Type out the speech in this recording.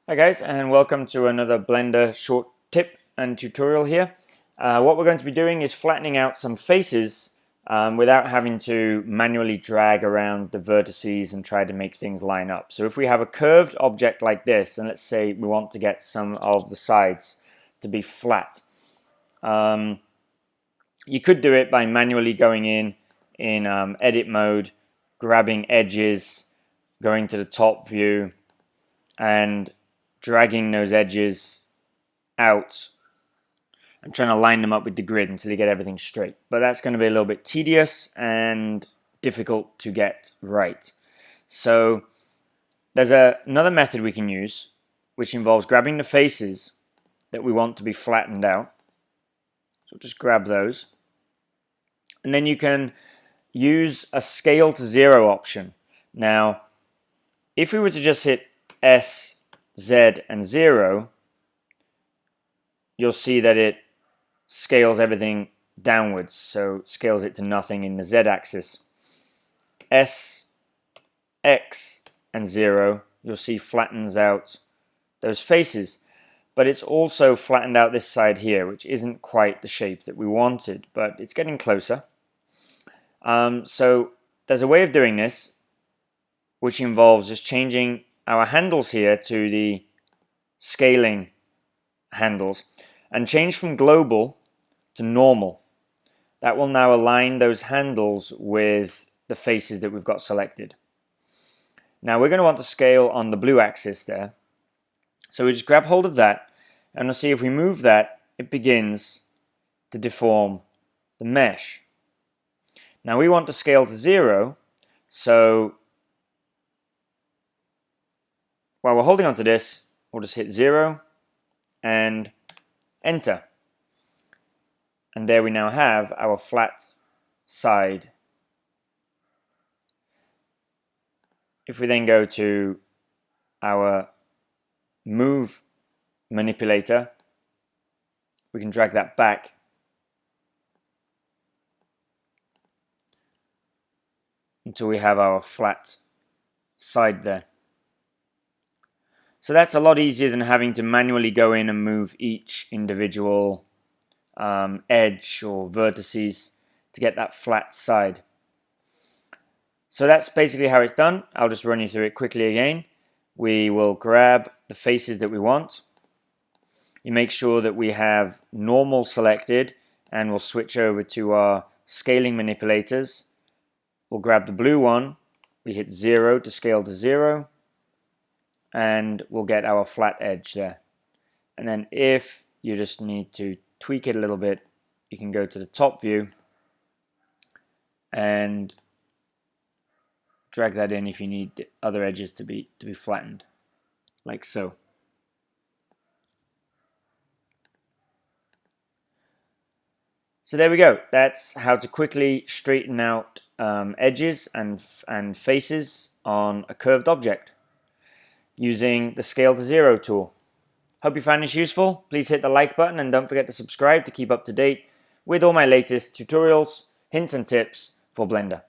Hi guys, and welcome to another Blender short tip and tutorial here. What we're going to be doing is flattening out some faces without having to manually drag around the vertices and try to make things line up. So if we have a curved object like this, and let's say we want to get some of the sides to be flat, you could do it by manually going in edit mode, grabbing edges, going to the top view, and dragging those edges out and trying to line them up with the grid until you get everything straight. But that's going to be a little bit tedious and difficult to get right. So there's another method we can use, which involves grabbing the faces that we want to be flattened out. So just grab those. And then you can use a scale to 0 option. Now, if we were to just hit S, Z, and 0, you'll see that it scales everything downwards, so scales it to nothing in the Z axis. S, X, and 0, you'll see flattens out those faces, but it's also flattened out this side here, which isn't quite the shape that we wanted, but it's getting closer. So there's a way of doing this, which involves just changing our handles here to the scaling handles and change from global to normal. That will now align those handles with the faces that we've got selected. Now we're going to want to scale on the blue axis there. So we just grab hold of that, and we'll see if we move that, it begins to deform the mesh. Now we want to scale to 0, so while we're holding on to this, we'll just hit 0 and enter. And there we now have our flat side. If we then go to our move manipulator, we can drag that back until we have our flat side there. So that's a lot easier than having to manually go in and move each individual edge or vertices to get that flat side. So that's basically how it's done. I'll just run you through it quickly again. We will grab the faces that we want. You make sure that we have normal selected, and we'll switch over to our scaling manipulators. We'll grab the blue one. We hit 0 to scale to 0. And we'll get our flat edge there. And then if you just need to tweak it a little bit, you can go to the top view and drag that in if you need the other edges to be flattened, like so. So there we go. That's how to quickly straighten out edges and faces on a curved object using the Scale to 0 tool. Hope you found this useful. Please hit the like button and don't forget to subscribe to keep up to date with all my latest tutorials, hints and tips for Blender.